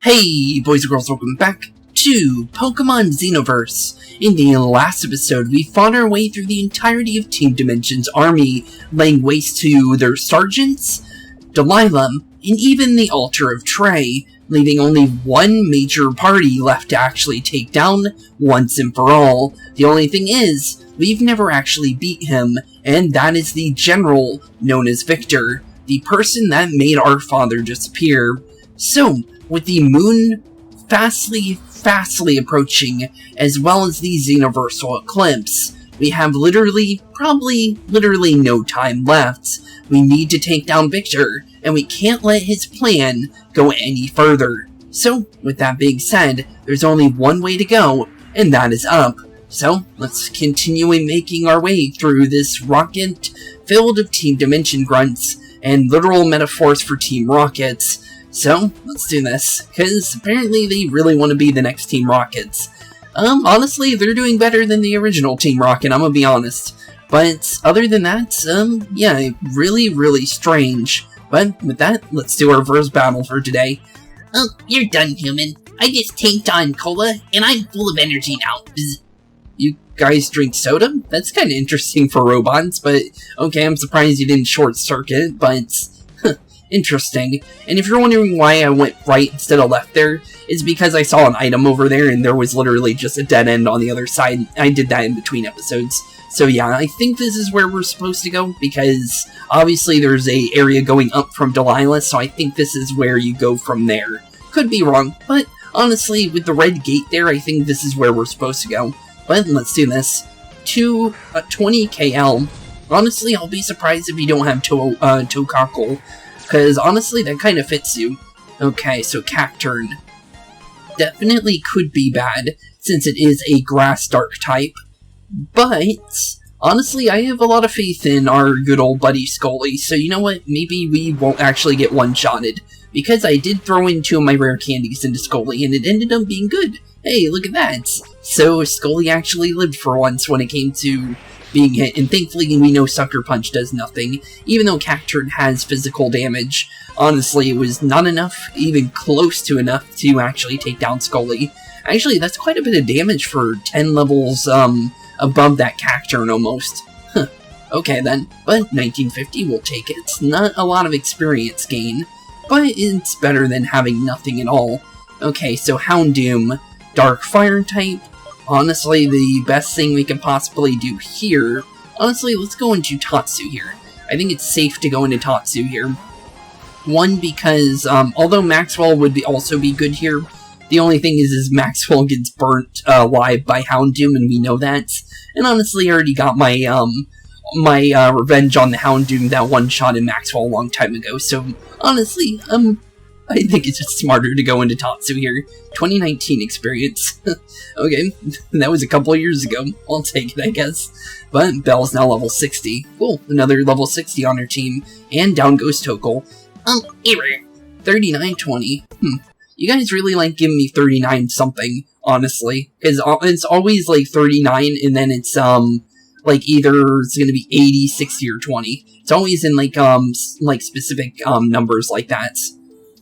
Hey boys and girls, welcome back to Pokemon Xenoverse. In the last episode, we fought our way through the entirety of Team Dimension's army, laying waste to their sergeants, Delilah, and even the altar of Trey, leaving only one major party left to actually take down once and for all. The only thing is, we've never actually beat him, and that is the general known as Victor, the person that made our father disappear. So, with the moon fastly approaching, as well as the Xenoverse Eclipse, we have probably literally no time left. We need to take down Victor, and we can't let his plan go any further. So, with that being said, there's only one way to go, and that is up. So, let's continue making our way through this rocket filled with Team Dimension grunts, and literal metaphors for Team Rockets. So, let's do this, because apparently they really want to be the next Team Rockets. Honestly, they're doing better than the original Team Rocket, I'm gonna be honest. But, other than that, yeah, really strange. But, with that, let's do our first battle for today. Oh, you're done, human. I just tanked on cola, and I'm full of energy now. Bzz. You guys drink soda? That's kind of interesting for robots, but okay, I'm surprised you didn't short circuit, but interesting. And if you're wondering why I went right instead of left there, it's because I saw an item over there and there was literally just a dead end on the other side. I did that in between episodes. So yeah, I think this is where we're supposed to go, because obviously there's a area going up from Delilah, so I think this is where you go from there. Could be wrong, but honestly, with the red gate there, I think this is where we're supposed to go. But let's do this. 20 KL. Honestly, I'll be surprised if you don't have Tokakel, because honestly, that kind of fits you. Okay, so Cacturn. Definitely could be bad, since it is a grass dark type. But, honestly, I have a lot of faith in our good old buddy Scully, so you know what, maybe we won't actually get one-shotted. Because I did throw in 2 of my rare candies into Scully, and it ended up being good. Hey, look at that! So, Scully actually lived for once when it came to being hit, and thankfully we know Sucker Punch does nothing, even though Cacturn has physical damage. Honestly, it was not enough, even close to enough, to actually take down Scully. Actually, that's quite a bit of damage for 10 levels, above that Cacturn almost. Huh. Okay then, but 1950 will take it. Not a lot of experience gain, but it's better than having nothing at all. Okay, so Houndoom, Dark Fire type. Honestly, the best thing we can possibly do here... Honestly, let's go into Tatsu here. I think it's safe to go into Tatsu here. One, because, although Maxwell would also be good here, the only thing is Maxwell gets burnt alive by Houndoom, and we know that. And honestly, I already got my, revenge on the Houndoom that one-shotted Maxwell a long time ago, so honestly, I think it's just smarter to go into Tatsu here. 2019 experience. Okay, that was a couple of years ago. I'll take it, I guess. But Belle's now level 60. Cool, another level 60 on her team. And down goes Tokel. Error. 3920. You guys really like giving me 39 something, honestly. Because it's always like 39, and then it's, like either it's gonna be 80, 60, or 20. It's always in like specific, numbers like that.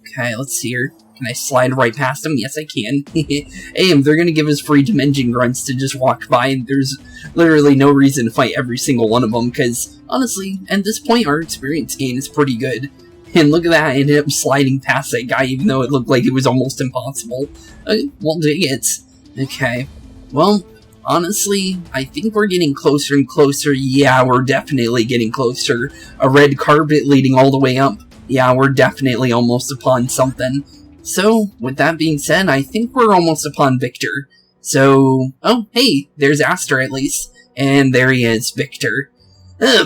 Okay, let's see here. Can I slide right past them? Yes, I can. Hey, if they're gonna give us free Dimension Grunts to just walk by, there's literally no reason to fight every single one of them, because, honestly, at this point, our experience gain is pretty good. And look at that, I ended up sliding past that guy, even though it looked like it was almost impossible. Well, dang it. Okay. Well, honestly, I think we're getting closer and closer. Yeah, we're definitely getting closer. A red carpet leading all the way up. Yeah, we're definitely almost upon something. So, with that being said, I think we're almost upon Victor. So, oh, hey, there's Aster at least. And there he is, Victor.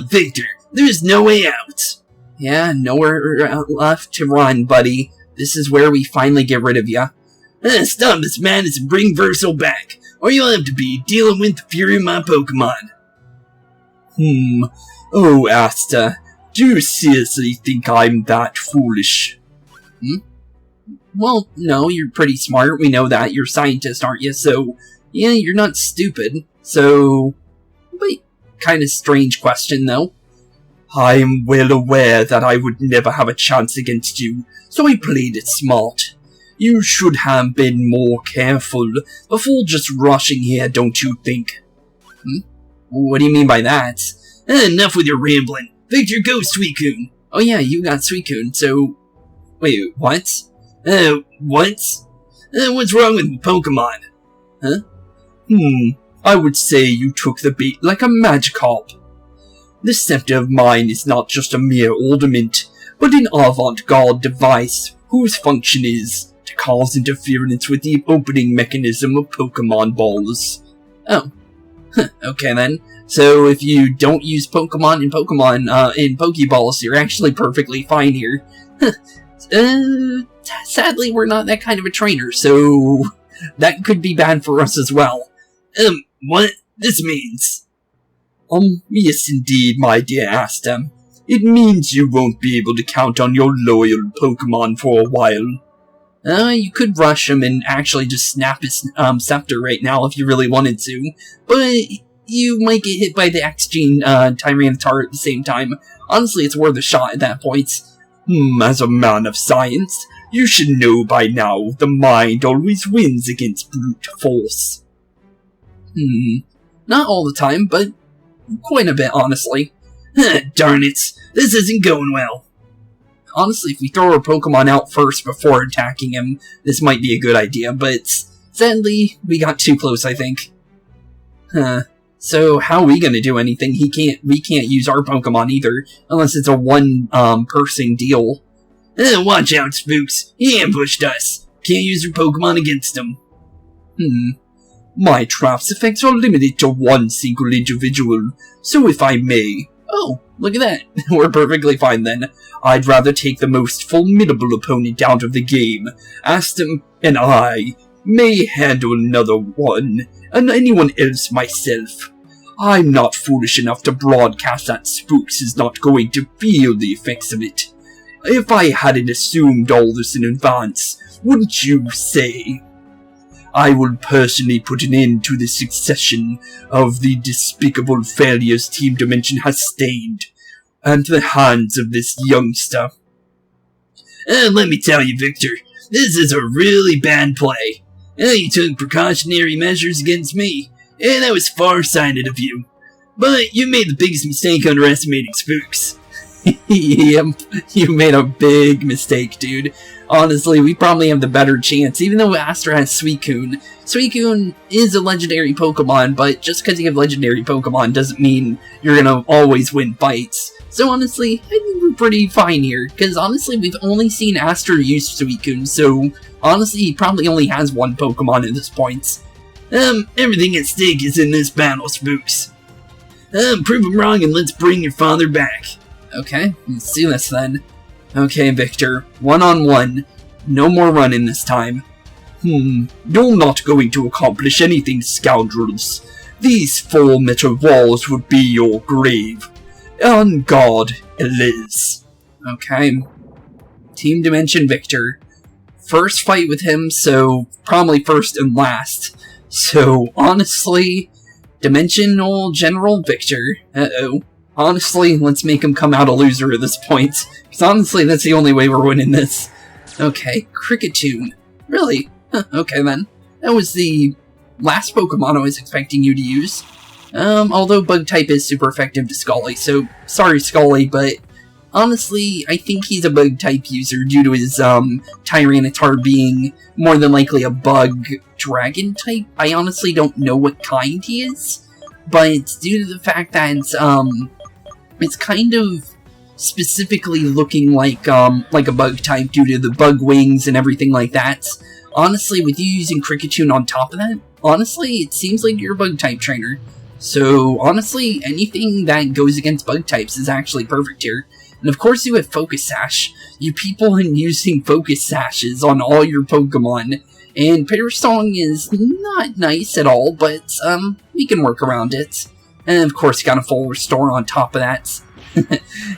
Victor, there's no way out. Yeah, nowhere left to run, buddy. This is where we finally get rid of ya. Stop this madness and bring Verso back, or you'll have to be dealing with the fury of my Pokemon. Oh, Asta. Do you seriously think I'm that foolish? Well, no, you're pretty smart. We know that. You're a scientist, aren't you? So, yeah, you're not stupid. So, wait, kind of strange question, though. I am well aware that I would never have a chance against you, so I played it smart. You should have been more careful before just rushing here, don't you think? What do you mean by that? Enough with your rambling. Victor, go, Suicune. Oh yeah, you got Suicune, so... Wait, what? What? What's wrong with Pokemon? I would say you took the bait like a Magikarp. This scepter of mine is not just a mere ornament, but an avant-garde device whose function is to cause interference with the opening mechanism of Pokemon balls. Oh. Okay then. So if you don't use Pokemon in Pokeballs, you're actually perfectly fine here. Sadly, we're not that kind of a trainer, so that could be bad for us as well. What this means? Yes indeed, my dear Asta. It means you won't be able to count on your loyal Pokemon for a while. You could rush him and actually just snap his scepter right now if you really wanted to, but you might get hit by the X-Gene Tyranitar at the same time. Honestly, it's worth a shot at that point. As a man of science, you should know by now the mind always wins against brute force. Not all the time, but quite a bit, honestly. Darn it, this isn't going well. Honestly, if we throw our Pokemon out first before attacking him, this might be a good idea, but sadly, we got too close, I think. So how are we gonna do anything? We can't use our Pokemon either, unless it's a one-person deal. Watch out, Spooks. He ambushed us. Can't use your Pokemon against him. My trap's effects are limited to one single individual, so if I may... Oh, look at that. We're perfectly fine then. I'd rather take the most formidable opponent out of the game. Asta and I may handle another one, and anyone else myself. I'm not foolish enough to broadcast that Spooks is not going to feel the effects of it. If I hadn't assumed all this in advance, wouldn't you say? I will personally put an end to the succession of the despicable failures Team Dimension has stained, at the hands of this youngster. Let me tell you, Victor, this is a really bad play. You took precautionary measures against me, and that was far-sighted of you. But you made the biggest mistake underestimating Spooks. Yep, you made a big mistake, dude. Honestly, we probably have the better chance, even though Astra has Suicune. Suicune is a legendary Pokemon, but just because you have legendary Pokemon doesn't mean you're gonna always win fights. So honestly, I think we're pretty fine here, because honestly, we've only seen Astra use Suicune, so honestly, he probably only has one Pokemon at this point. Everything at stake is in this battle, Spooks. Prove him wrong and let's bring your father back. Okay, let's do this then. Okay, Victor, one-on-one. No more running this time. You're not going to accomplish anything, scoundrels. These 4 metal walls would be your grave. On guard, Eliz. Okay. Team Dimension Victor. First fight with him, so probably first and last. So, honestly, Dimensional General Victor. Uh-oh. Honestly, let's make him come out a loser at this point. Because honestly, that's the only way we're winning this. Okay, Cricketune. Really? Huh, okay then. That was the last Pokemon I was expecting you to use. Although Bug-type is super effective to Scully, so sorry Scully, but honestly, I think he's a Bug-type user due to his, Tyranitar being more than likely a Bug-Dragon type. I honestly don't know what kind he is, but due to the fact that it's kind of specifically looking like a bug type due to the bug wings and everything like that. Honestly, with you using Cricketune on top of that, honestly, it seems like you're a bug type trainer. So, honestly, anything that goes against bug types is actually perfect here. And of course you have Focus Sash. You people are using Focus Sashes on all your Pokemon. And Parasong is not nice at all, but we can work around it. And of course, he got a full restore on top of that.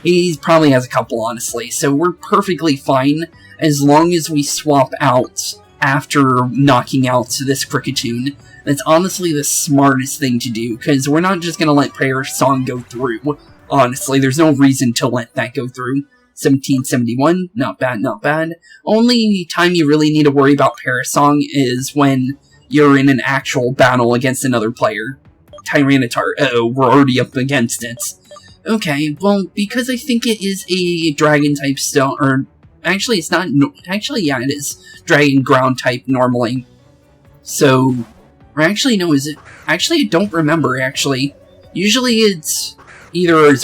He probably has a couple, honestly, so we're perfectly fine as long as we swap out after knocking out this Cricketune. That's honestly the smartest thing to do, because we're not just going to let Prayer Song go through. Honestly, there's no reason to let that go through. 1771, not bad, not bad. Only time you really need to worry about Parasong is when you're in an actual battle against another player. Tyranitar, uh-oh, we're already up against it. Okay, well, because I think it is a dragon type still, or actually it's not, actually yeah it is, dragon ground type normally. So, or actually no, is it, actually I don't remember actually. Usually it's either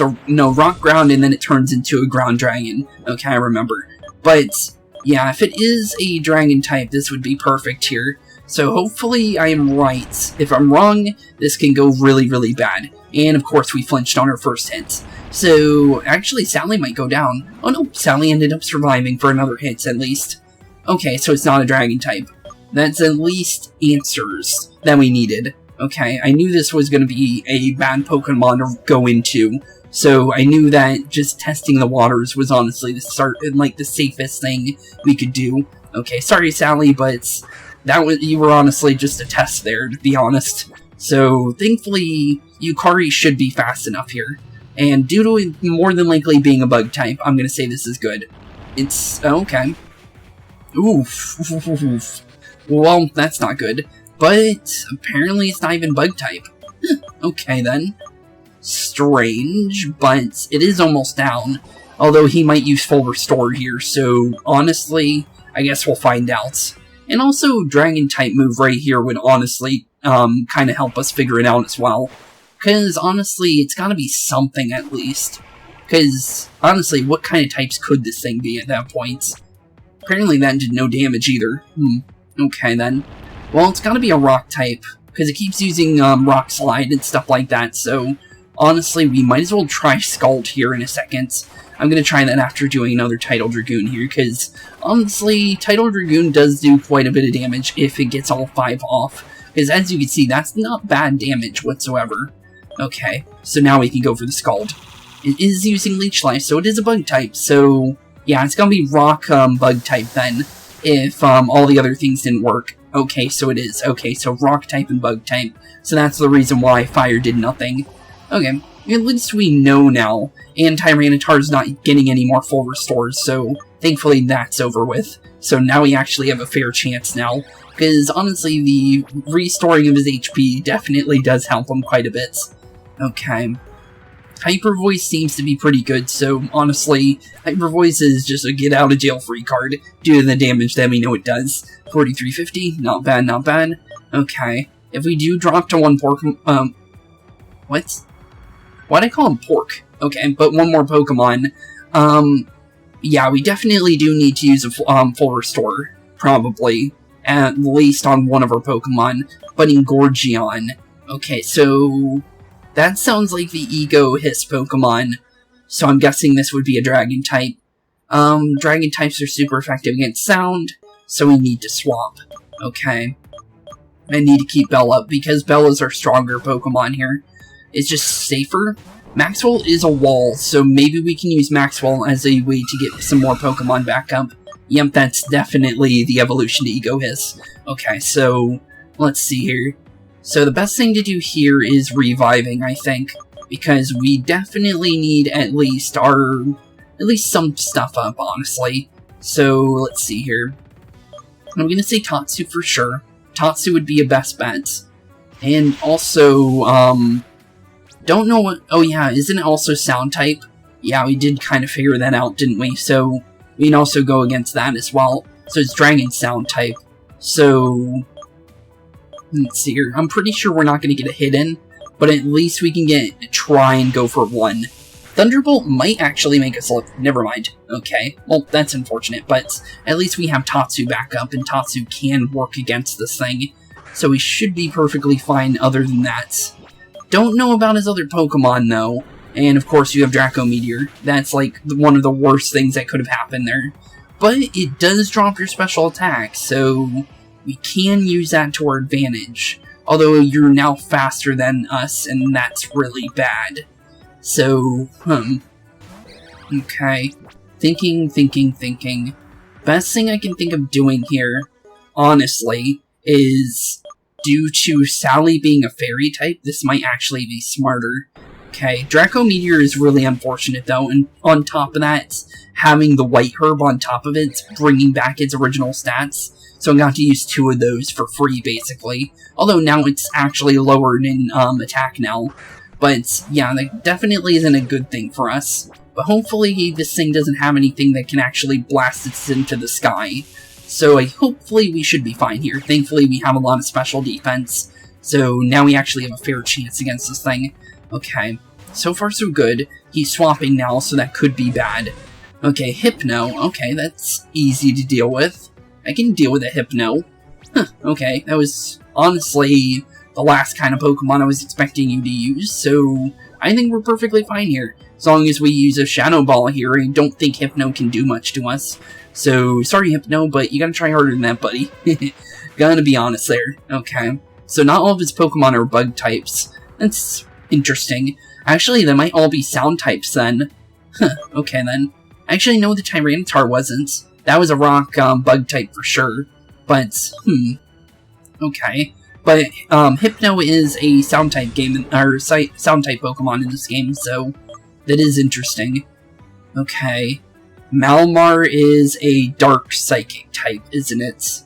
rock ground and then it turns into a ground dragon. Okay, I remember. But, yeah, if it is a dragon type, this would be perfect here. So hopefully I am right. If I'm wrong, this can go really, really bad. And of course we flinched on our first hit. So, actually Sally might go down. Oh no, Sally ended up surviving for another hit at least. Okay, so it's not a dragon type. That's at least answers that we needed. Okay, I knew this was going to be a bad Pokemon to go into, so I knew that just testing the waters was honestly the safest thing we could do. Okay, sorry Sally, but you were honestly just a test there, to be honest. So, thankfully, Yukari should be fast enough here. And due to it more than likely being a bug type, I'm going to say this is good. It's, okay. Oof. Well, that's not good. But apparently it's not even bug type. Okay then. Strange, but it is almost down. Although he might use full restore here, so honestly, I guess we'll find out. And also, dragon type move right here would honestly kind of help us figure it out as well. Because honestly, it's gotta be something at least. Because honestly, what kind of types could this thing be at that point? Apparently that did no damage either. Okay then. Well, it's gotta be a rock type, because it keeps using rock slide and stuff like that, so honestly, we might as well try Scald here in a second. I'm gonna try that after doing another Tidal Dragoon here, because honestly, Tidal Dragoon does do quite a bit of damage if it gets all 5 off, because as you can see, that's not bad damage whatsoever. Okay, so now we can go for the Scald. It is using Leech Life, so it is a bug type, so yeah, it's gonna be rock bug type then, if all the other things didn't work. Okay, so it is. Okay, so rock type and bug type. So that's the reason why fire did nothing. Okay, at least we know now. And Tyranitar's not getting any more full restores, so thankfully that's over with. So now we actually have a fair chance now. Because honestly, the restoring of his HP definitely does help him quite a bit. Okay. Hyper Voice seems to be pretty good, so honestly, Hyper Voice is just a get out of jail free card due to the damage that we know it does. 4350, not bad, not bad. Okay, if we do drop to one what? Why'd I call him Pork? Okay, but one more Pokemon. Yeah, we definitely do need to use a full restore, probably, at least on one of our Pokemon, but in Gorgeon. Okay, so that sounds like the Ego Hiss Pokemon, so I'm guessing this would be a Dragon type. Dragon types are super effective against sound, so we need to swap. Okay. I need to keep Bell up, because Bell is our stronger Pokemon here. It's just safer. Maxwell is a wall, so maybe we can use Maxwell as a way to get some more Pokemon back up. Yep, that's definitely the evolution to Ego Hiss. Okay, so let's see here. So the best thing to do here is reviving, I think, because we definitely need at least some stuff up, honestly. So let's see here. I'm gonna say Tatsu for sure. Tatsu would be a best bet. And also, don't know what, oh yeah, isn't it also sound type? Yeah, we did kind of figure that out, didn't we? So we can also go against that as well. So it's Dragon sound type. So let's see here. I'm pretty sure we're not going to get a hit in, but at least we can try and go for one. Thunderbolt might actually make us look. Never mind. Okay, well, that's unfortunate, but at least we have Tatsu back up, and Tatsu can work against this thing, so we should be perfectly fine other than that. Don't know about his other Pokemon, though, and of course you have Draco Meteor. That's like one of the worst things that could have happened there. But it does drop your special attack, so we can use that to our advantage. Although you're now faster than us, and that's really bad. So, okay. Thinking. Best thing I can think of doing here, honestly, is due to Sally being a fairy type, this might actually be smarter. Okay, Draco Meteor is really unfortunate though, and on top of that, having the White Herb on top of it, bringing back its original stats, so I got to use 2 of those for free, basically. Although now it's actually lowered in attack now. But yeah, that definitely isn't a good thing for us. But hopefully this thing doesn't have anything that can actually blast it into the sky. So hopefully we should be fine here. Thankfully we have a lot of special defense. So now we actually have a fair chance against this thing. Okay, so far so good. He's swapping now, so that could be bad. Okay, Hypno. Okay, that's easy to deal with. I can deal with a Hypno. Huh, okay, that was honestly the last kind of Pokemon I was expecting you to use, so I think we're perfectly fine here. As long as we use a Shadow Ball here, I don't think Hypno can do much to us. So, sorry Hypno, but you gotta try harder than that, buddy. Gotta be honest there. Okay, so not all of his Pokemon are bug types. That's interesting. Actually, they might all be sound types then. Huh, okay then. Actually, no, the Tyranitar wasn't. That was a rock bug type for sure. But, okay. But, Hypno is a sound type game, or sound type Pokemon in this game, so that is interesting. Okay. Malamar is a dark psychic type, isn't it?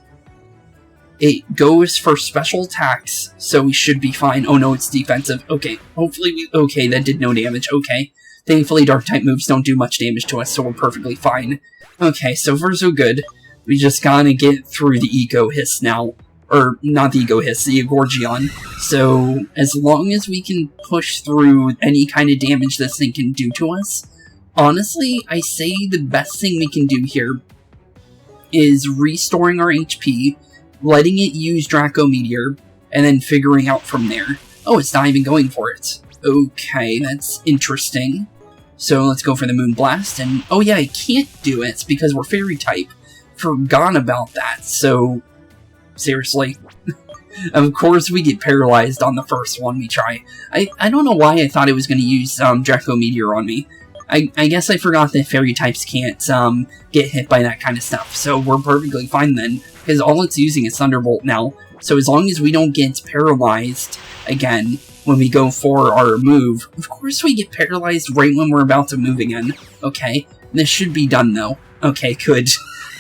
It goes for special attacks, so we should be fine. Oh no, it's defensive. Okay, hopefully okay, that did no damage. Okay. Thankfully, dark type moves don't do much damage to us, so we're perfectly fine. Okay, so far so good. We just gotta get through the Eco Hiss now. Or, not the Eco Hiss, the Gorgion. So, as long as we can push through any kind of damage this thing can do to us, honestly, I say the best thing we can do here is restoring our HP, letting it use Draco Meteor, and then figuring out from there. Oh, it's not even going for it. Okay, that's interesting. So let's go for the Moonblast, and oh yeah, I can't do it because we're Fairy type. Forgot about that, so seriously. Of course we get paralyzed on the first one we try. I don't know why I thought it was going to use Draco Meteor on me. I guess I forgot that Fairy types can't get hit by that kind of stuff, so we're perfectly fine then, because all it's using is Thunderbolt now. So as long as we don't get paralyzed again when we go for our move, of course we get paralyzed right when we're about to move again. Okay, this should be done though. Okay, good.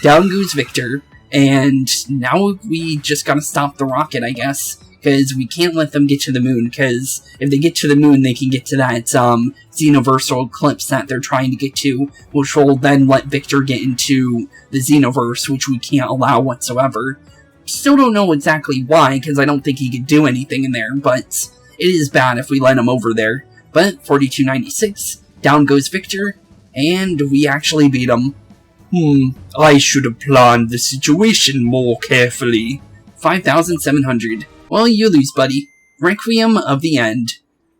Down goes Victor, and now we just gotta stop the rocket, I guess, because we can't let them get to the moon, because if they get to the moon, they can get to that Xenoverse Eclipse that they're trying to get to, which will then let Victor get into the Xenoverse, which we can't allow whatsoever. Still don't know exactly why, because I don't think he could do anything in there, but it is bad if we let him over there. But 4296, down goes Victor, and we actually beat him. I should have planned the situation more carefully. 5,700. Well, you lose, buddy. Requiem of the End.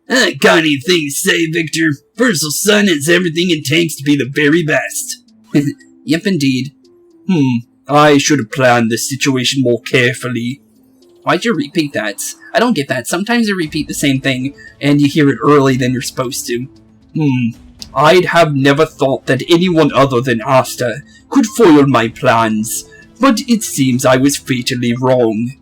Got anything to say, Victor? Versal Sun has everything it takes to be the very best. Yep, indeed. I should have planned the situation more carefully. Why'd you repeat that? I don't get that. Sometimes you repeat the same thing, and you hear it early than you're supposed to. I'd have never thought that anyone other than Asta could foil my plans, but it seems I was fatally wrong.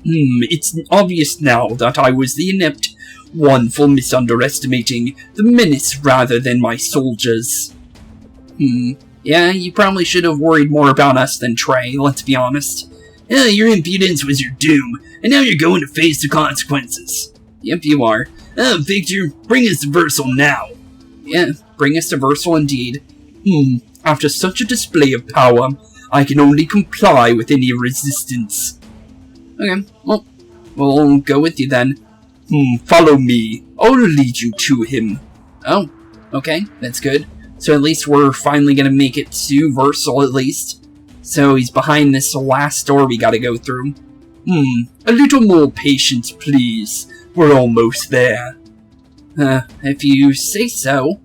It's obvious now that I was the inept one for misunderestimating the menace rather than my soldiers. Yeah, you probably should have worried more about us than Trey, let's be honest. Your impudence was your doom, and now you're going to face the consequences. Yep, you are. Victor, bring us to Versal now. Yeah, bring us to Versal indeed. After such a display of power, I can only comply with any resistance. Okay, well, we'll go with you then. Follow me. I'll lead you to him. Oh, okay, that's good. So at least we're finally gonna make it to Versal, at least. So he's behind this last door we gotta go through. A little more patience, please. We're almost there. If you say so.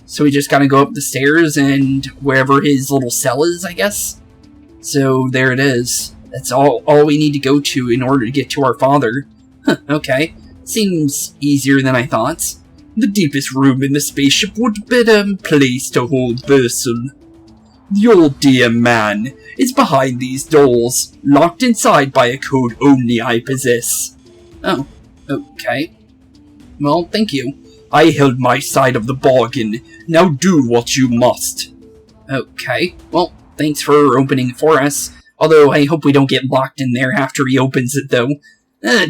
So we just gotta go up the stairs and wherever his little cell is, I guess. So there it is. That's all we need to go to in order to get to our father. Okay. Seems easier than I thought. The deepest room in the spaceship would be a place to hold Versal. Your dear man is behind these doors, locked inside by a code only I possess. Oh, okay. Well, thank you. I held my side of the bargain. Now do what you must. Okay, well, thanks for opening it for us. Although, I hope we don't get locked in there after he opens it, though.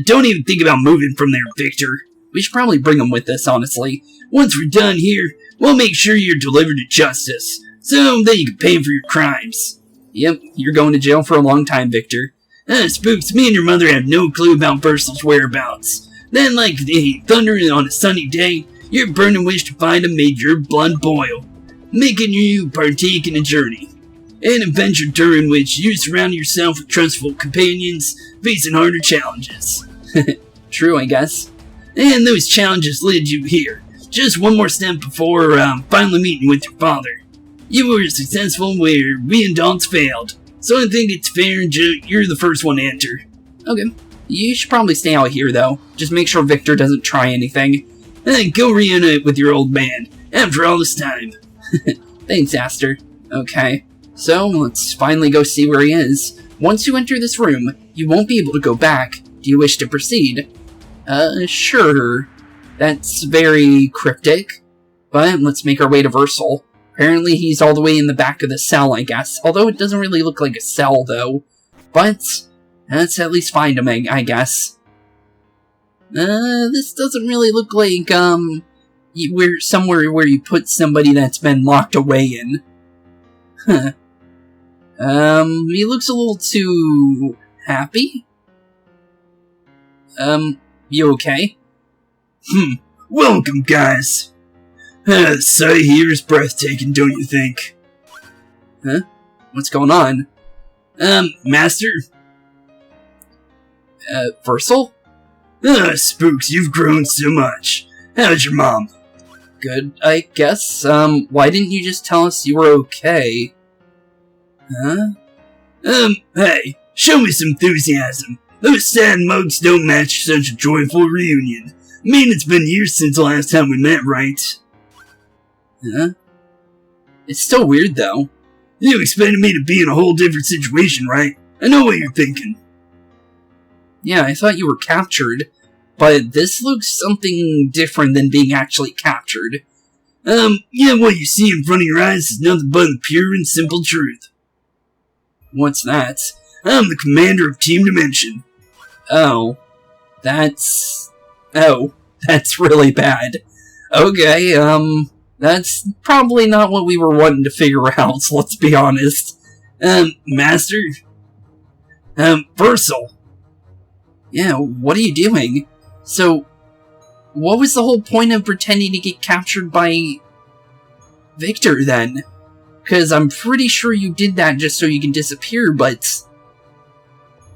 Don't even think about moving from there, Victor. We should probably bring him with us, honestly. Once we're done here, we'll make sure you're delivered to justice, so that you can pay for your crimes. Yep, you're going to jail for a long time, Victor. Spooks, me and your mother have no clue about Bursel's whereabouts. Then, like the thunder on a sunny day, your burning wish to find him made your blood boil, making you partake in a journey. An adventure during which you surround yourself with trustful companions, facing harder challenges. True, I guess. And those challenges led you here. Just one more step before finally meeting with your father. You were successful where we adults failed, so I think it's fair you're the first one to enter. Okay. You should probably stay out here, though. Just make sure Victor doesn't try anything. And go reunite with your old man, after all this time. Thanks, Aster. Okay. So, let's finally go see where he is. Once you enter this room, you won't be able to go back. Do you wish to proceed? Sure. That's very cryptic. But let's make our way to Versal. Apparently he's all the way in the back of the cell, I guess. Although it doesn't really look like a cell, though. But let's at least find him, I guess. This doesn't really look like, we're somewhere where you put somebody that's been locked away in. Huh. He looks a little too happy? You okay? Welcome, guys. The sight here is breathtaking, don't you think? Huh? What's going on? Master? Versal? Spooks, you've grown so much. How's your mom? Good, I guess. Why didn't you just tell us you were okay? Huh? Hey, show me some enthusiasm. Those sad mugs don't match such a joyful reunion. I mean, it's been years since the last time we met, right? Huh? It's still weird, though. You expected me to be in a whole different situation, right? I know what you're thinking. Yeah, I thought you were captured, but this looks something different than being actually captured. Yeah, what you see in front of your eyes is nothing but the pure and simple truth. What's that? I'm the commander of Team Dimension. Oh, that's really bad. Okay, that's probably not what we were wanting to figure out, so let's be honest. Master? Versal. Yeah, what are you doing? So, what was the whole point of pretending to get captured by Victor, then? Because I'm pretty sure you did that just so you can disappear, but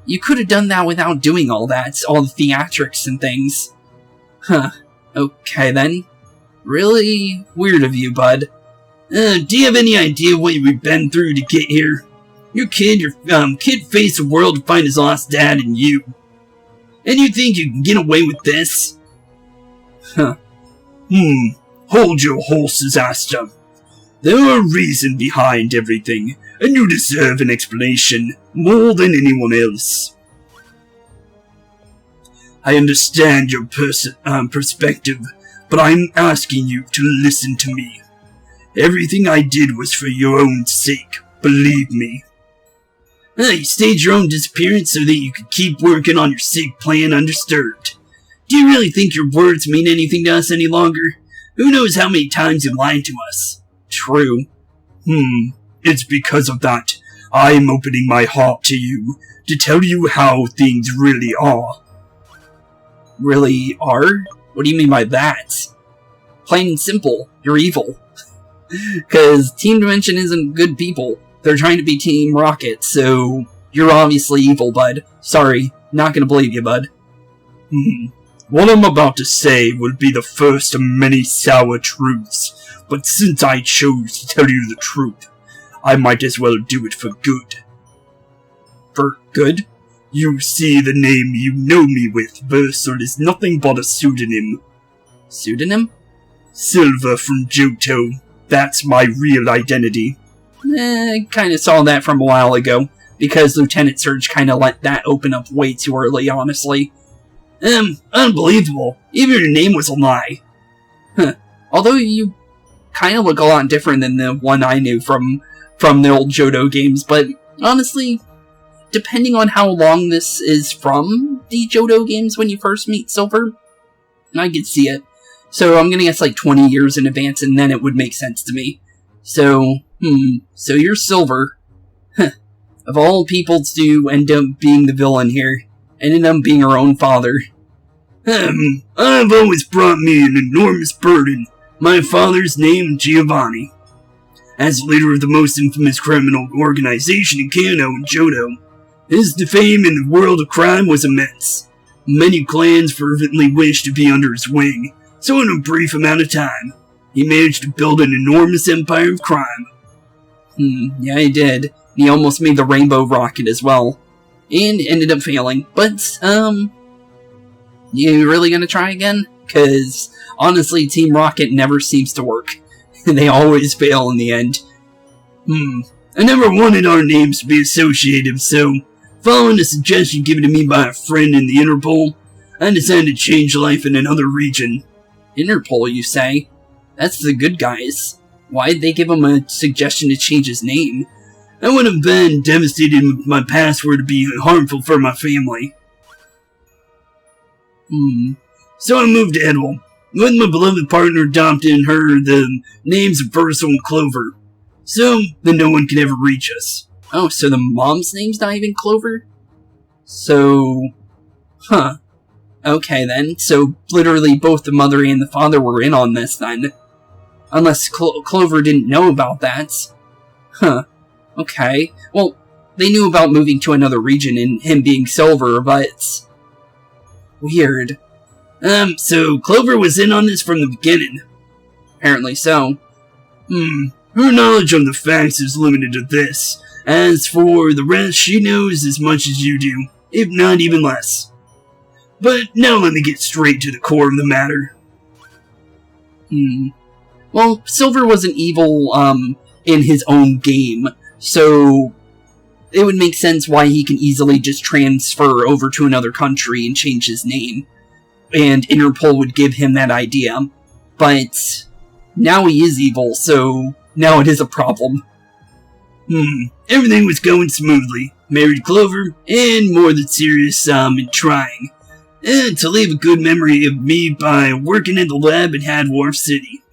you could have done that without doing all that, all the theatrics and things. Huh. Okay, then. Really weird of you, bud. Do you have any idea what we've been through to get here? Your kid faced the world to find his lost dad and you. And you think you can get away with this? Huh. Hold your horses, Asta. There are reasons behind everything, and you deserve an explanation more than anyone else. I understand your perspective, but I'm asking you to listen to me. Everything I did was for your own sake, believe me. You staged your own disappearance so that you could keep working on your sick plan undisturbed. Do you really think your words mean anything to us any longer? Who knows how many times you lied to us? True. It's because of that I'm opening my heart to you, to tell you how things really are. Really are? What do you mean by that? Plain and simple, you're evil. Because Team Dimension isn't good people. They're trying to be Team Rocket, so you're obviously evil, bud. Sorry, not gonna believe you, bud. What I'm about to say will be the first of many sour truths, but since I chose to tell you the truth, I might as well do it for good. For good? You see, the name you know me with, Versal, is nothing but a pseudonym. Pseudonym? Silver from Johto. That's my real identity. I kinda saw that from a while ago, because Lieutenant Surge kinda let that open up way too early, honestly. Unbelievable. Even your name was a lie. Huh. Although you kind of look a lot different than the one I knew from the old Johto games, but honestly, depending on how long this is from the Johto games when you first meet Silver, I could see it. So I'm gonna guess like 20 years in advance, and then it would make sense to me. So, so you're Silver. Huh. Of all people to end up being the villain here, ended up being her own father. I've always brought me an enormous burden. My father's name, Giovanni. As leader of the most infamous criminal organization in Kanto and Johto, his fame in the world of crime was immense. Many clans fervently wished to be under his wing, so in a brief amount of time, he managed to build an enormous empire of crime. Yeah, he did. He almost made the Rainbow Rocket as well. And ended up failing. But, you really gonna try again? Because, honestly, Team Rocket never seems to work. They always fail in the end. I never wanted our names to be associated, so, following a suggestion given to me by a friend in the Interpol, I decided to change life in another region. Interpol, you say? That's the good guys. Why'd they give him a suggestion to change his name? I would have been devastated if my past were to be harmful for my family. So I moved to Eldiw, with my beloved partner adopting her the names of Versal and Clover, so that no one can ever reach us. Oh, so the mom's name's not even Clover? So, okay then, so literally both the mother and the father were in on this then. Unless Clover didn't know about that. Okay. Well, they knew about moving to another region and him being Silver, but... weird. So Clover was in on this from the beginning. Apparently so. Her knowledge of the facts is limited to this. As for the rest, she knows as much as you do, if not even less. But now let me get straight to the core of the matter. Well, Silver wasn't evil, in his own game, so it would make sense why he can easily just transfer over to another country and change his name. And Interpol would give him that idea. But now he is evil, so now it is a problem. Everything was going smoothly. Married Clover, and more than serious, in trying. And to leave a good memory of me by working in the lab in Hadwarf City.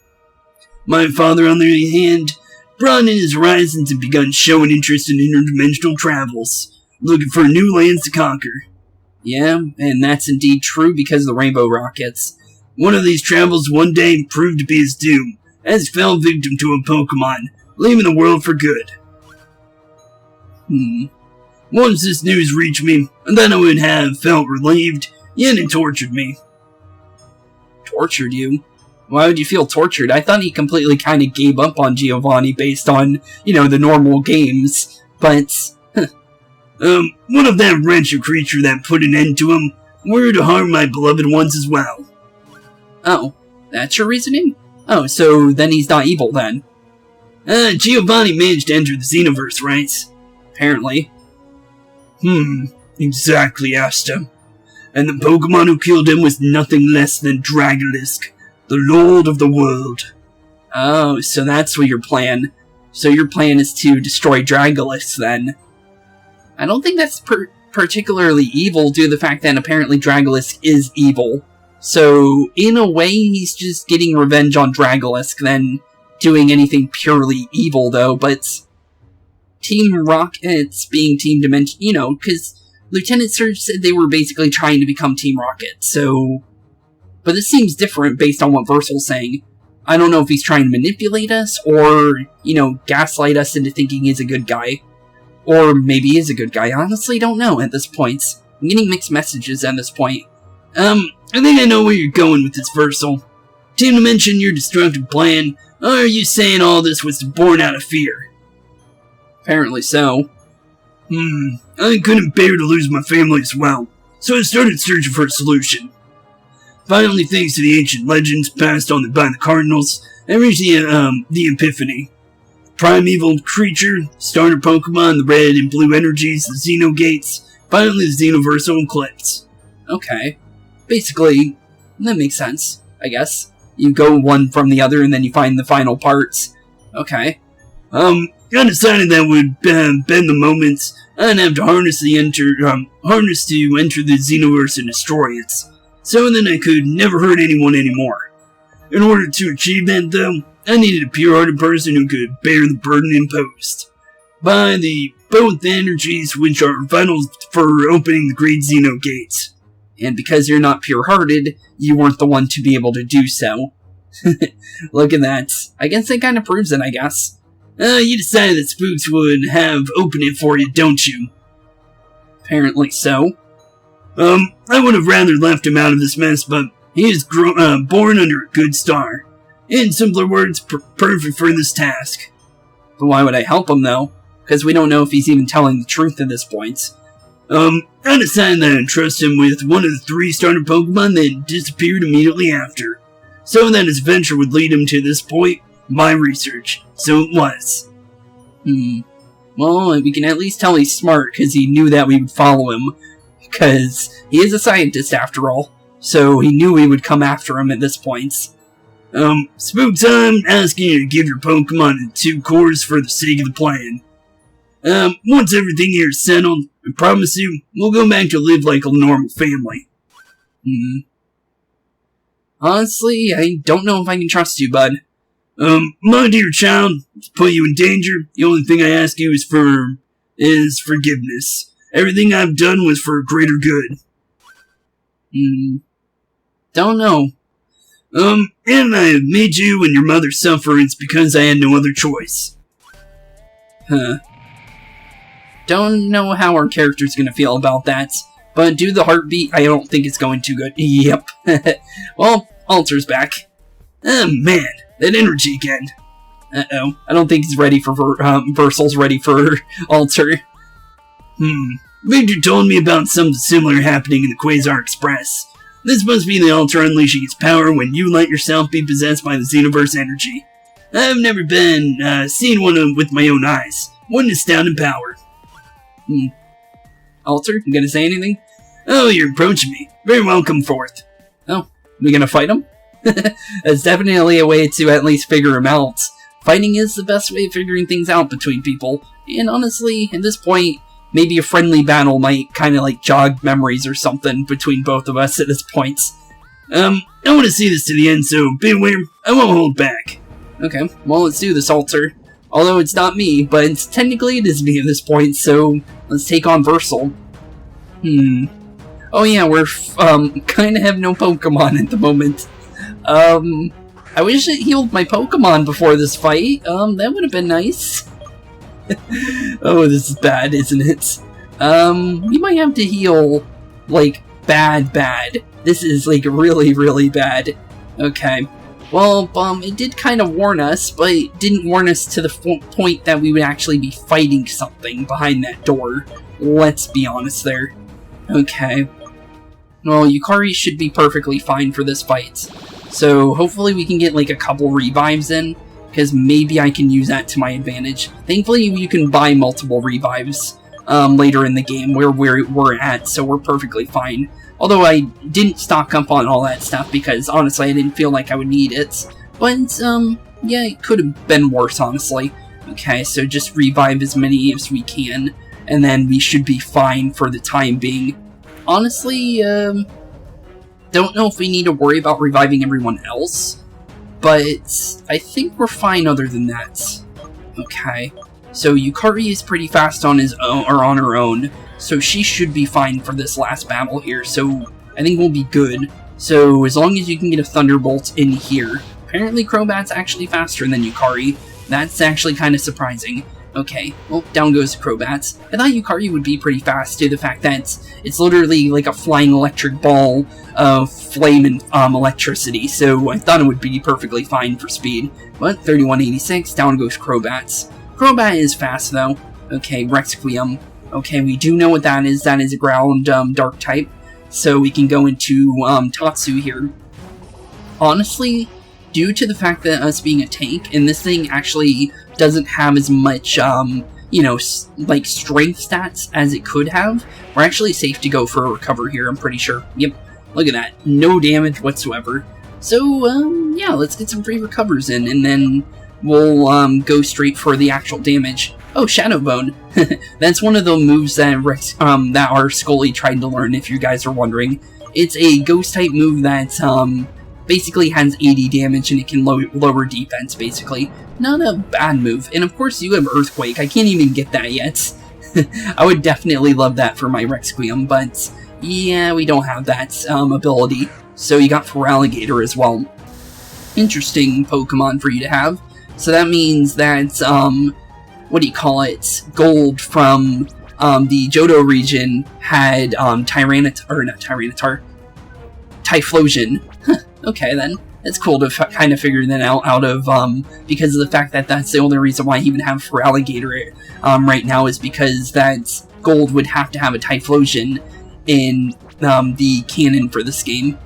My father, on the other hand, broadened his horizons and begun showing interest in interdimensional travels, looking for new lands to conquer. Yeah, and that's indeed true because of the Rainbow Rockets. One of these travels one day proved to be his doom, as he fell victim to a Pokemon, leaving the world for good. Once this news reached me, then I would have felt relieved, yet it tortured me. Tortured you? Why would you feel tortured? I thought he completely kind of gave up on Giovanni based on, the normal games, but... one of that wretched creature that put an end to him were to harm my beloved ones as well. Oh, that's your reasoning? Oh, so then he's not evil then? Giovanni managed to enter the Xenoverse, right? Apparently. Exactly, Asta. And the Pokemon who killed him was nothing less than Dragolisk, the Lord of the World. Oh, so that's what your plan. So your plan is to destroy Dragolisk then. I don't think that's particularly evil due to the fact that apparently Dragolisk is evil. So, in a way, he's just getting revenge on Dragolisk than doing anything purely evil, though, but Team Rocket's being Team Dimension, because Lieutenant Surge said they were basically trying to become Team Rocket, so... But this seems different based on what Versal's saying. I don't know if he's trying to manipulate us, or, gaslight us into thinking he's a good guy. Or maybe he is a good guy, I honestly don't know at this point. I'm getting mixed messages at this point. I think I know where you're going with this, Versal. Didn't mention your destructive plan, or are you saying all this was born out of fear? Apparently so. I couldn't bear to lose my family as well, so I started searching for a solution. Finally, thanks to the ancient legends passed on by the Cardinals, I reached the Epiphany. Primeval creature, starter Pokemon, the red and blue energies, the Xenogates, finally the Xenoverse Eclipse. Okay. basically, that makes sense, I guess. You go one from the other and then you find the final parts. Okay. I decided that would bend the moments. I'd have to harness to enter the Xenoverse and destroy it, so then I could never hurt anyone anymore. In order to achieve that, though, I needed a pure-hearted person who could bear the burden imposed by both energies which are vital for opening the Great Xeno Gates. And because you're not pure-hearted, you weren't the one to be able to do so. Look at that. I guess that kind of proves it, I guess. You decided that Spooks would have opened it for you, don't you? Apparently so. I would have rather left him out of this mess, but he is born under a good star. In simpler words, perfect for this task. But why would I help him, though? Because we don't know if he's even telling the truth at this point. I decided that I'd trust him with one of the 3 starter Pokemon that disappeared immediately after, so that his adventure would lead him to this point. My research. So it was. Well, we can at least tell he's smart, because he knew that we would follow him. Because he is a scientist, after all. So he knew we would come after him at this point. Spooks, I'm asking you to give your Pokemon 2 cores for the sake of the plan. Once everything here is settled, I promise you, we'll go back to live like a normal family. Honestly, I don't know if I can trust you, bud. My dear child, to put you in danger, the only thing I ask you is forgiveness. Everything I've done was for a greater good. Don't know. And I have made you and your mother suffer, it's because I had no other choice. Don't know how our character's gonna feel about that, but due to the heartbeat, I don't think it's going too good. Yep. Well, Alter's back. Oh man, that energy again. Uh-oh. I don't think he's ready for Versal's ready for Alter. Victor told me about something similar happening in the Quasar Express. This must be the Alter unleashing its power when you let yourself be possessed by the Xenoverse energy. I've never seen one with my own eyes. What an astounding power. Alter, you gonna say anything? Oh, you're approaching me. Very well, come forth. Oh, we gonna fight him? That's definitely a way to at least figure him out. Fighting is the best way of figuring things out between people, and honestly, at this point, maybe a friendly battle might kind of like jog memories or something between both of us at this point. I want to see this to the end, so beware, I won't hold back. Okay, well, let's do this, Alter. Although it's not me, but technically it is me at this point, so let's take on Versal. Oh yeah, we're kind of have no Pokemon at the moment. I wish it healed my Pokemon before this fight. That would have been nice. Oh, this is bad, isn't it? We might have to heal, like, bad. This is, like, really bad. Okay. Well, it did kind of warn us, but it didn't warn us to the point that we would actually be fighting something behind that door. Let's be honest there. Okay. Well, Yukari should be perfectly fine for this fight. So, hopefully we can get, like, a couple revives in, because maybe I can use that to my advantage. Thankfully, you can buy multiple revives later in the game where we're at, so we're perfectly fine. Although I didn't stock up on all that stuff because, honestly, I didn't feel like I would need it. But, yeah, it could have been worse, honestly. Okay, so just revive as many as we can, and then we should be fine for the time being. Honestly, don't know if we need to worry about reviving everyone else, but I think we're fine other than that. Okay, so Yukari is pretty fast on his own, or on her own, so she should be fine for this last battle here, so I think we'll be good. So as long as you can get a Thunderbolt in here. Apparently Crobat's actually faster than Yukari. That's actually kind of surprising. Okay, well, down goes Crobat. I thought Yukari would be pretty fast due to the fact that it's literally like a flying electric ball of flame and electricity, so I thought it would be perfectly fine for speed. But 3186, down goes Crobat. Crobat is fast though. Okay, Requiem. Okay, we do know what that is. That is a ground dark type. So we can go into Tatsu here. Honestly, due to the fact that us being a tank, and this thing actually doesn't have as much, you know, like strength stats as it could have, we're actually safe to go for a recover here, I'm pretty sure. Yep. Look at that. No damage whatsoever. So, yeah, let's get some free recovers in, and then we'll go straight for the actual damage. Oh, Shadow Bone. That's one of the moves that that our Scully tried to learn, if you guys are wondering. It's a ghost-type move that basically has 80 damage, and it can lower defense, basically. Not a bad move. And of course, you have Earthquake. I can't even get that yet. I would definitely love that for my Requiem, but yeah, we don't have that ability. So you got Feraligatr as well. Interesting Pokemon for you to have. So that means that, what do you call it? Gold from the Johto region had Typhlosion. Okay then. It's cool to kind of figure that out of, because of the fact that that's the only reason why I even have Feraligatr right now, is because that Gold would have to have a Typhlosion in the canon for this game.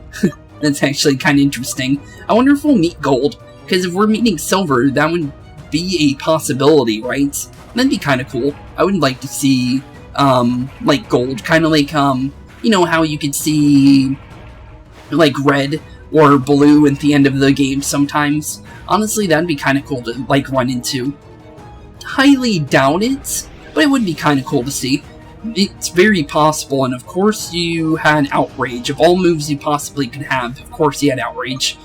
That's actually kind of interesting. I wonder if we'll meet Gold, because if we're meeting Silver, that would be a possibility, right? That'd be kind of cool. I would like to see, like, Gold, kind of like, you know how you could see, like, Red or Blue at the end of the game sometimes. Honestly, that'd be kind of cool to, like, run into. Highly doubt it, but it would be kind of cool to see. It's very possible, and of course you had Outrage. Of all moves you possibly could have, of course you had Outrage.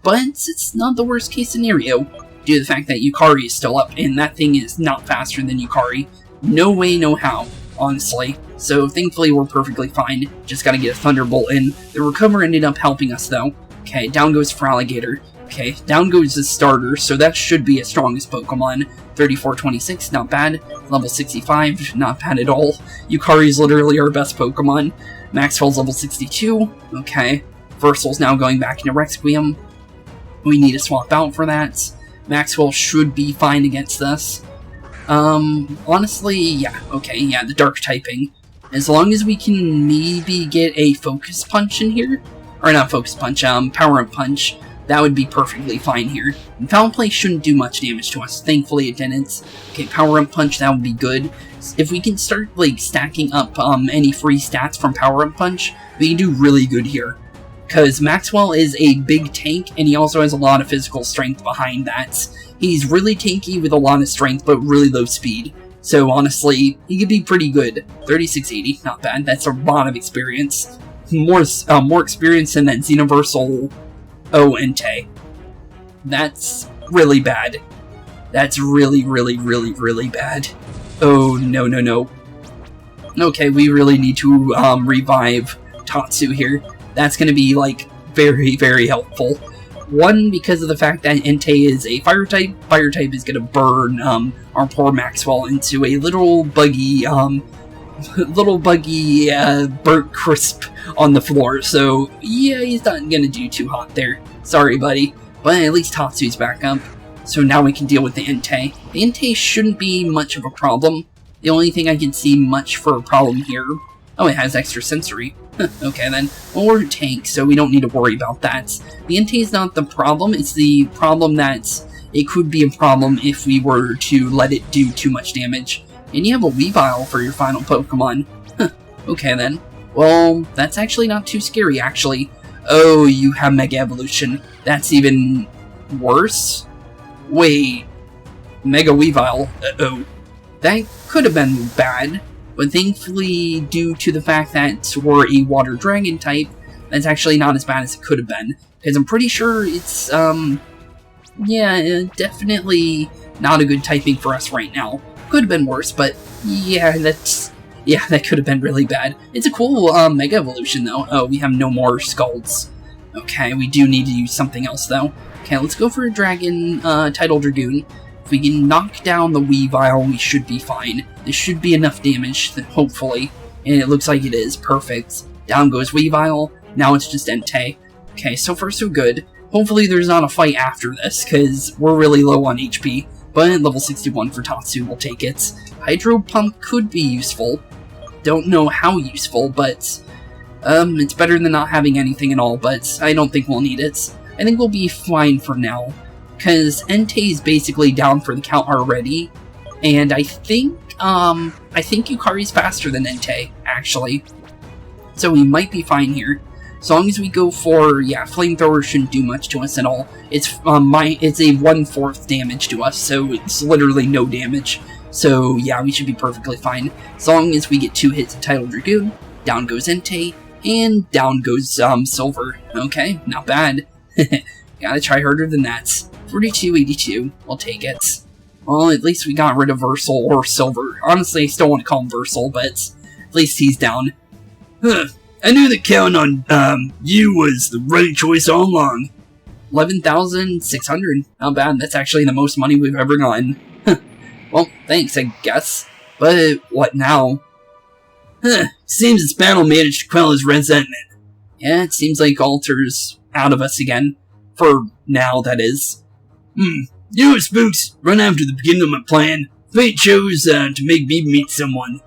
But it's not the worst case scenario, due to the fact that Yukari is still up, and that thing is not faster than Yukari. No way, no how, honestly. So thankfully we're perfectly fine, just gotta get a Thunderbolt in. The Recover ended up helping us though. Okay, down goes Feraligatr. Okay, down goes the starter, so that should be a strongest Pokemon. 3426, not bad. Level 65, not bad at all. Yukari's literally our best Pokemon. Maxwell's level 62. Okay, Versal's now going back into Requiem. We need to swap out for that. Maxwell should be fine against this. Honestly, yeah, okay, yeah, the Dark typing. As long as we can maybe get a Focus Punch in here, or not Focus Punch, Power-Up Punch, that would be perfectly fine here. And Foul Play shouldn't do much damage to us. Thankfully it didn't. Okay, Power-Up Punch, that would be good. If we can start, like, stacking up any free stats from Power-Up Punch, we can do really good here. Because Maxwell is a big tank, and he also has a lot of physical strength behind that. He's really tanky with a lot of strength, but really low speed. So honestly, he could be pretty good. 3680, not bad. That's a lot of experience. More experience than that Xenoverse Entei. That's really bad. That's really, really, really, really bad. Oh, no, no, no. Okay, we really need to revive Tatsu here. That's going to be, like, very, very helpful. One, because of the fact that Entei is a fire type. Fire type is going to burn our poor Maxwell into a little buggy burnt crisp on the floor. So, yeah, he's not going to do too hot there. Sorry, buddy. But at least Tatsu's back up. So now we can deal with the Entei. The Entei shouldn't be much of a problem. The only thing I can see much for a problem here... Oh, it has extra sensory. Okay then. Well, we're a tank, so we don't need to worry about that. The Entei is not the problem, it's the problem that it could be a problem if we were to let it do too much damage. And you have a Weavile for your final Pokemon. Okay then. Well, that's actually not too scary, actually. Oh, you have Mega Evolution. That's even worse? Wait. Mega Weavile. Uh-oh. That could have been bad. But thankfully, due to the fact that we're a Water Dragon type, that's actually not as bad as it could have been. Because I'm pretty sure it's, yeah, definitely not a good typing for us right now. Could have been worse, but yeah, that could have been really bad. It's a cool, Mega Evolution, though. Oh, we have no more Scalds. Okay, we do need to use something else, though. Okay, let's go for a Dragon, Tidal Dragoon. If we can knock down the Weavile, we should be fine. This should be enough damage, hopefully. And it looks like it is. Perfect. Down goes Weavile. Now it's just Entei. Okay, so far so good. Hopefully there's not a fight after this, because we're really low on HP. But level 61 for Tatsu will take it. Hydro Pump could be useful. Don't know how useful, but... it's better than not having anything at all, but I don't think we'll need it. I think we'll be fine for now. Because Entei's basically down for the count already, and I think Yukari's faster than Entei, actually. So we might be fine here. As long as we go for, yeah, flamethrower shouldn't do much to us at all. It's it's a 1/4 damage to us, so it's literally no damage. So yeah, we should be perfectly fine. As long as we get 2 hits of Tidal Dragoon, down goes Entei, and down goes Silver. Okay, not bad. Gotta try harder than that. 4282, we'll take it. Well, at least we got rid of Versal or Silver. Honestly, I still want to call him Versal, but at least he's down. Huh. I knew that counting on you was the right choice all along. 11,600. Not bad. That's actually the most money we've ever gotten. Well, thanks, I guess. But what now? Seems this battle managed to quell his resentment. Yeah, it seems like Alter's out of us again. For now, that is. You and Spooks run after the beginning of my plan. Fate chose to make me meet someone.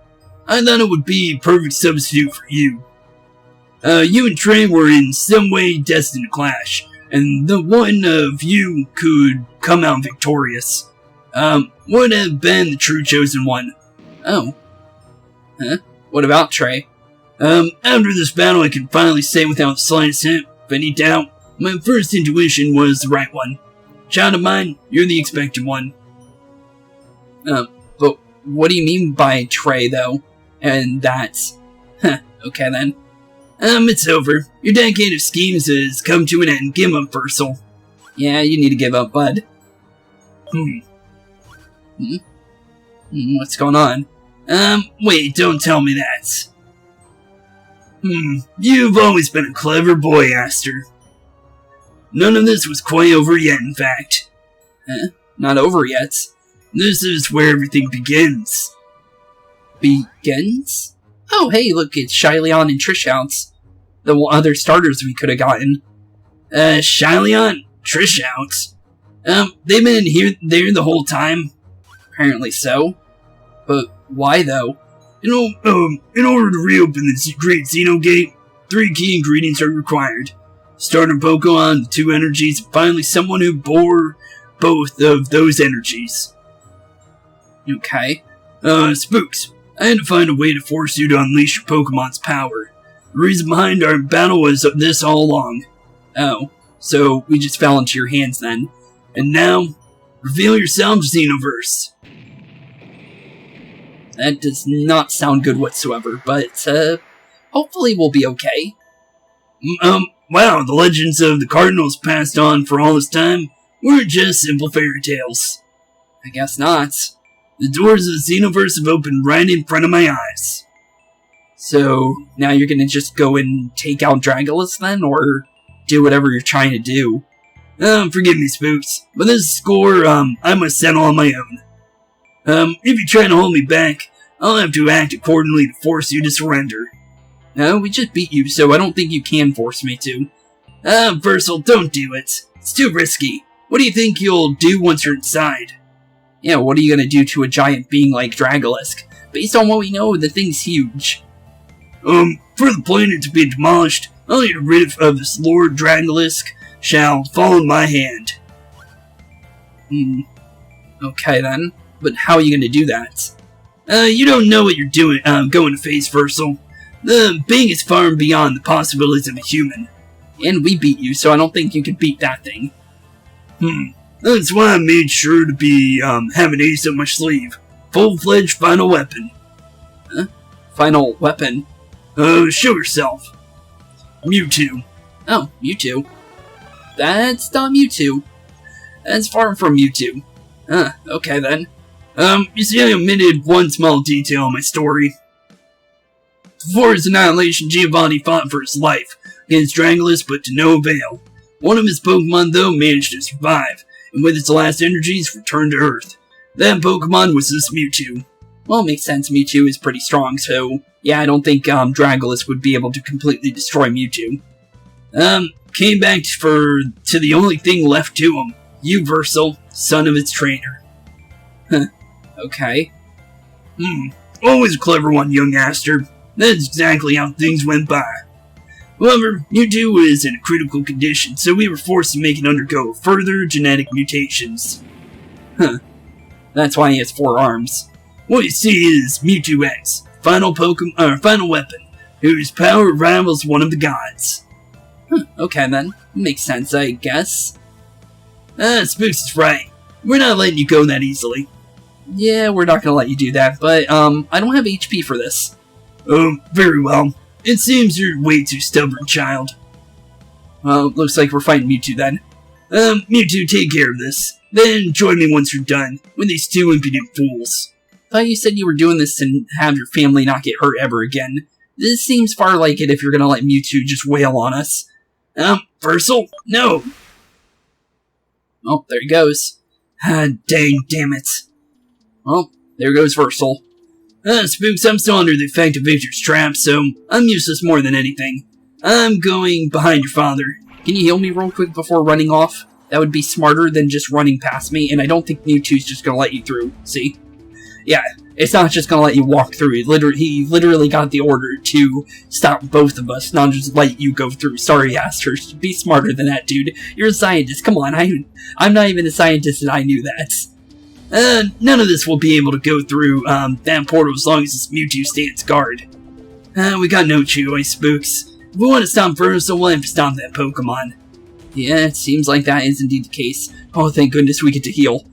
I thought it would be a perfect substitute for you. You and Trey were in some way destined to clash, and the one of you could come out victorious. Would have been the true chosen one. Oh. Huh? What about Trey? After this battle I can finally say without the slightest hint of any doubt, my first intuition was the right one. Child of mine, you're the expected one. But what do you mean by Trey, though? And that's... okay then. It's over. Your decade of schemes has come to an end. Give up, Versal. Yeah, you need to give up, bud. What's going on? Wait, don't tell me that. You've always been a clever boy, Aster. None of this was quite over yet, in fact. Not over yet. This is where everything begins. Begins? Oh, hey, look, it's Shylion and Trishouts. The other starters we could have gotten. Shylion? Trishouts? They've been there the whole time? Apparently so. But why, though? In order to reopen the Great Xeno Gate, 3 key ingredients are required. Starter Pokemon, 2 energies, and finally someone who bore both of those energies. Okay. Spooks, I had to find a way to force you to unleash your Pokemon's power. The reason behind our battle was this all along. Oh, so we just fell into your hands then. And now, reveal yourself, Xenoverse. That does not sound good whatsoever, but, hopefully we'll be okay. Wow, the legends of the Cardinals passed on for all this time were just simple fairy tales. I guess not. The doors of the Xenoverse have opened right in front of my eyes. So, now you're gonna just go and take out Dragolus then, or do whatever you're trying to do? Forgive me, Spooks, but this score, I must settle on my own. If you try to hold me back, I'll have to act accordingly to force you to surrender. No, we just beat you, so I don't think you can force me to. Versal, don't do it. It's too risky. What do you think you'll do once you're inside? Yeah, what are you gonna do to a giant being like Dragolisk? Based on what we know, the thing's huge. For the planet to be demolished, I'll get rid of this Lord Dragolisk shall fall in my hand. Okay then. But how are you gonna do that? You don't know what you're doing, going to face, Versal. The being is far and beyond the possibilities of a human. And we beat you, so I don't think you could beat that thing. That's why I made sure to be, have an ace up my sleeve. Full-fledged final weapon. Huh? Final weapon? Show yourself. Mewtwo. Oh, Mewtwo. That's not Mewtwo. That's far from Mewtwo. Okay then. You see, I omitted one small detail in my story. Before his annihilation, Giovanni fought for his life against Dragolus, but to no avail. One of his Pokemon, though, managed to survive, and with its last energies, returned to Earth. That Pokemon was this Mewtwo. Well, it makes sense. Mewtwo is pretty strong, so yeah, I don't think Dragolus would be able to completely destroy Mewtwo. Came back to the only thing left to him. You, Versal, son of its trainer. Okay. Always a clever one, young Aster. That's exactly how things went by. However, Mewtwo was in a critical condition, so we were forced to make it undergo further genetic mutations. That's why he has 4 arms. What you see is Mewtwo X, final weapon, whose power rivals one of the gods. Okay then. Makes sense, I guess. Spooks is right. We're not letting you go that easily. Yeah, we're not gonna let you do that, but, I don't have HP for this. Oh, very well. It seems you're way too stubborn, child. Well, looks like we're fighting Mewtwo then. Mewtwo, take care of this. Then join me once you're done with these two impudent fools. Thought you said you were doing this to have your family not get hurt ever again. This seems far like it if you're gonna let Mewtwo just wail on us. Versal? No! Oh, there he goes. Damn it. Well, there goes Versal. Spooks, I'm still under the effect of Victor's trap, so I'm useless more than anything. I'm going behind your father. Can you heal me real quick before running off? That would be smarter than just running past me, and I don't think Mewtwo's just gonna let you through, see? Yeah, it's not just gonna let you walk through. He literally got the order to stop both of us, not just let you go through. Sorry, Aster. Be smarter than that, dude. You're a scientist. Come on, I'm not even a scientist and I knew that. None of this will be able to go through, that portal as long as this Mewtwo stands guard. We got no choice, Spooks. If we want to stop Versal, we'll have to stop that Pokemon. Yeah, it seems like that is indeed the case. Oh, thank goodness we get to heal.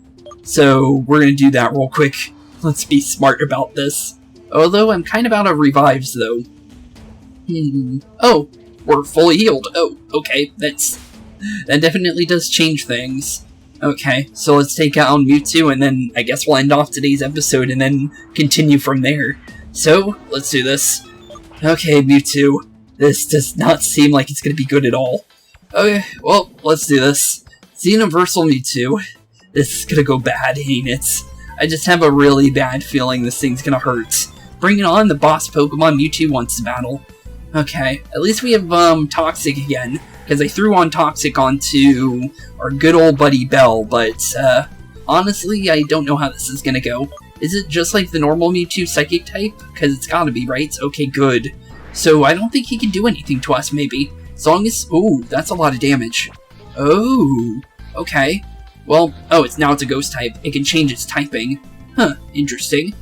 So, we're gonna do that real quick. Let's be smart about this. Although, I'm kind of out of revives, though. Oh, we're fully healed. Oh, okay, that definitely does change things. Okay, so let's take out Mewtwo, and then I guess we'll end off today's episode, and then continue from there. So, let's do this. Okay, Mewtwo. This does not seem like it's gonna be good at all. Okay, well, let's do this. Xenoverse Mewtwo. This is gonna go bad, ain't it? I just have a really bad feeling this thing's gonna hurt. Bringing on the boss Pokemon Mewtwo wants to battle. Okay, at least we have, Toxic again, because I threw on Toxic onto our good old buddy Bell, but, honestly, I don't know how this is gonna go. Is it just like the normal Mewtwo Psychic type? Because it's gotta be, right? Okay, good. So I don't think he can do anything to us, maybe. As long as... Ooh, that's a lot of damage. Oh, okay. Well, now it's a ghost type. It can change its typing. Huh, interesting.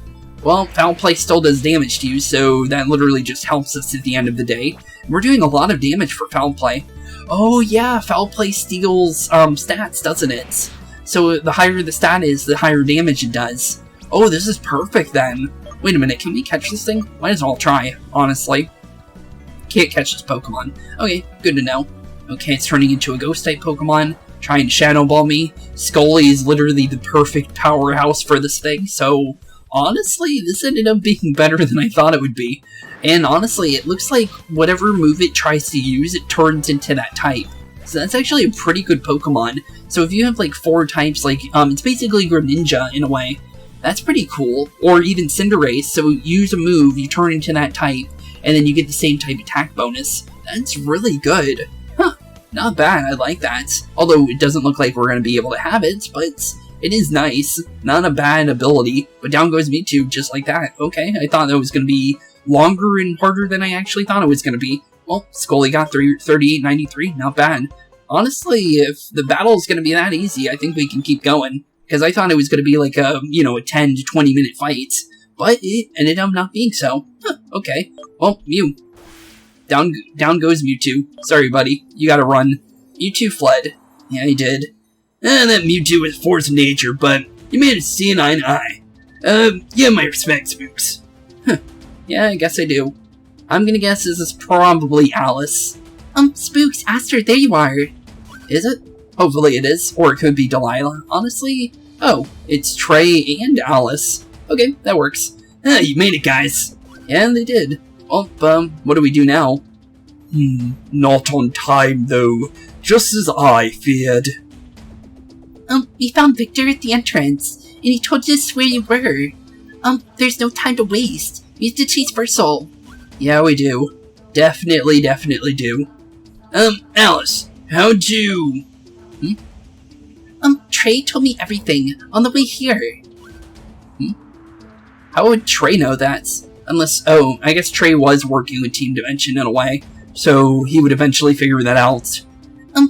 Well, Foul Play still does damage to you, so that literally just helps us at the end of the day. We're doing a lot of damage for Foul Play. Oh yeah, Foul Play steals stats, doesn't it? So the higher the stat is, the higher damage it does. Oh, this is perfect then. Wait a minute, can we catch this thing? Might as well try, honestly. Can't catch this Pokemon. Okay, good to know. Okay, it's turning into a Ghost-type Pokemon, trying to Shadow Ball me. Scully is literally the perfect powerhouse for this thing, so honestly, this ended up being better than I thought it would be. And honestly, it looks like whatever move it tries to use, it turns into that type. So that's actually a pretty good Pokemon. So if you have like 4 types, like, it's basically Greninja in a way. That's pretty cool. Or even Cinderace, so use a move, you turn into that type, and then you get the same type attack bonus. That's really good. Huh, not bad, I like that. Although it doesn't look like we're going to be able to have it, but it is nice. Not a bad ability, but down goes Mewtwo just like that. Okay, I thought that was going to be longer and harder than I actually thought it was going to be. Well, Scully got 3893, not bad. Honestly, if the battle is going to be that easy, I think we can keep going. Because I thought it was going to be like a, a 10 to 20 minute fight. But it ended up not being so. Huh, okay. Well, Mew. Down goes Mewtwo. Sorry, buddy. You gotta run. Mewtwo fled. Yeah, he did. That Mewtwo is force of nature, but you made it see an eye to eye. Yeah, my respect, Spooks. Huh. Yeah, I guess I do. I'm gonna guess this is probably Alice. Spooks, Aster, there you are. Is it? Hopefully it is. Or it could be Delilah. Honestly, oh, it's Trey and Alice. Okay, that works. You made it, guys. And they did. Well, what do we do now? Not on time, though. Just as I feared. We found Victor at the entrance, and he told us where you were. There's no time to waste. We have to chase Versal. Yeah, we do. Definitely do. Alice, how'd you... Trey told me everything on the way here. How would Trey know that? Unless, I guess Trey was working with Team Dimension in a way, so he would eventually figure that out.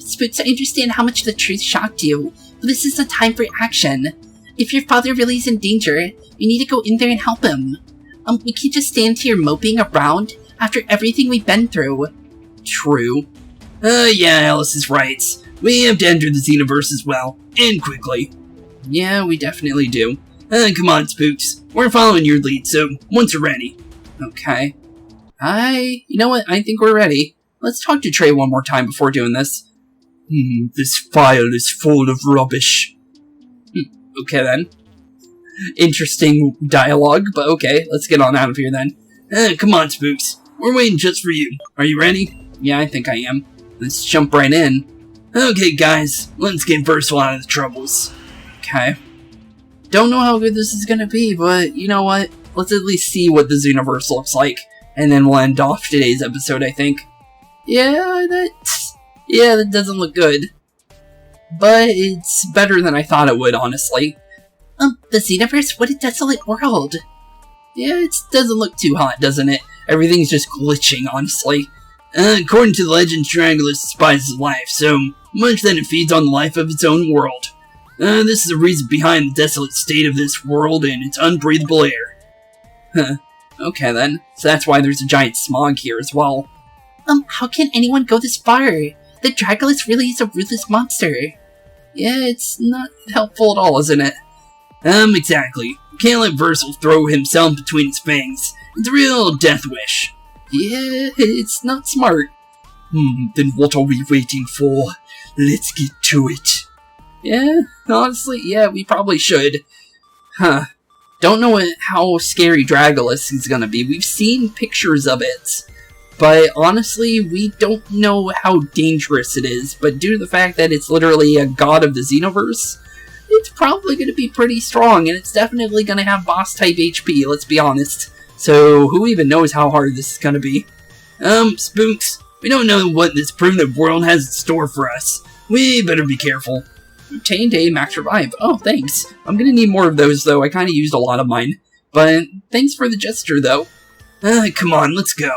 Spooks, I understand how much the truth shocked you, but this is the time for action. If your father really is in danger, we need to go in there and help him. We can't just stand here moping around after everything we've been through. True. Yeah, Alice is right. We have to enter the Xenoverse as well, and quickly. Yeah, we definitely do. Come on, Spooks. We're following your lead, so once you're ready. Okay. You know what? I think we're ready. Let's talk to Trey one more time before doing this. This file is full of rubbish. Okay then. Interesting dialogue, but okay, let's get on out of here then. Come on, Spooks. We're waiting just for you. Are you ready? Yeah, I think I am. Let's jump right in. Okay, guys. Let's get Versal out of the troubles. Okay. Don't know how good this is gonna be, but you know what? Let's at least see what the Xenoverse looks like, and then we'll end off today's episode, I think. Yeah, that doesn't look good. But it's better than I thought it would, honestly. The Xenoverse? What a desolate world. Yeah, it doesn't look too hot, doesn't it? Everything's just glitching, honestly. According to the legend, Triangulus despises life so much that it feeds on the life of its own world. This is the reason behind the desolate state of this world and its unbreathable air. Huh. Okay then. So that's why there's a giant smog here as well. How can anyone go this far? The Dragulus really is a ruthless monster. Yeah, it's not helpful at all, isn't it? Exactly. Can't let Versal throw himself between his fangs. It's a real death wish. Yeah, it's not smart. Then what are we waiting for? Let's get to it. Yeah, honestly, yeah, we probably should. Huh. Don't know how scary Dragulus is gonna be. We've seen pictures of it. But honestly, we don't know how dangerous it is. But due to the fact that it's literally a god of the Xenoverse, it's probably going to be pretty strong. And it's definitely going to have boss-type HP, let's be honest. So who even knows how hard this is going to be? Spooks, we don't know what this primitive world has in store for us. We better be careful. Obtained a max revive. Oh, thanks. I'm going to need more of those, though. I kind of used a lot of mine. But thanks for the gesture, though. Come on, let's go.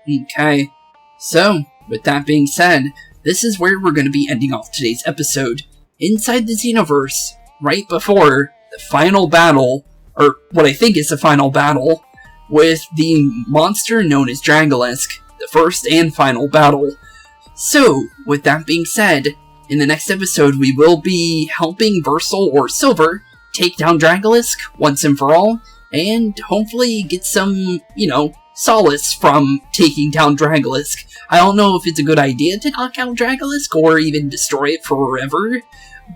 Okay, so, with that being said, this is where we're going to be ending off today's episode. Inside the Xenoverse, right before the final battle, or what I think is the final battle, with the monster known as Dragulus, the first and final battle. So, with that being said, in the next episode we will be helping Versal or Silver take down Dragulus once and for all, and hopefully get some, solace from taking down Dragulus. I don't know if it's a good idea to knock out Dragulus or even destroy it forever,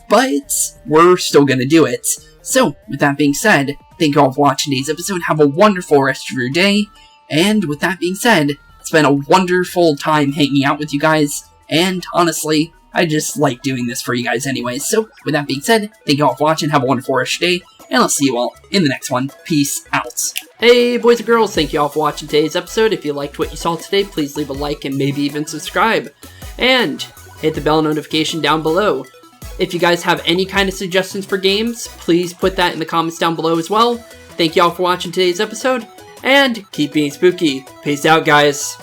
but we're still gonna do it. So, with that being said, thank you all for watching today's episode. Have a wonderful rest of your day, and with that being said, it's been a wonderful time hanging out with you guys, and honestly, I just like doing this for you guys anyways. So, with that being said, thank you all for watching, have a wonderful rest of your day, and I'll see you all in the next one. Peace out. Hey boys and girls, thank you all for watching today's episode. If you liked what you saw today, please leave a like and maybe even subscribe. And hit the bell notification down below. If you guys have any kind of suggestions for games, please put that in the comments down below as well. Thank you all for watching today's episode, and keep being spooky. Peace out, guys.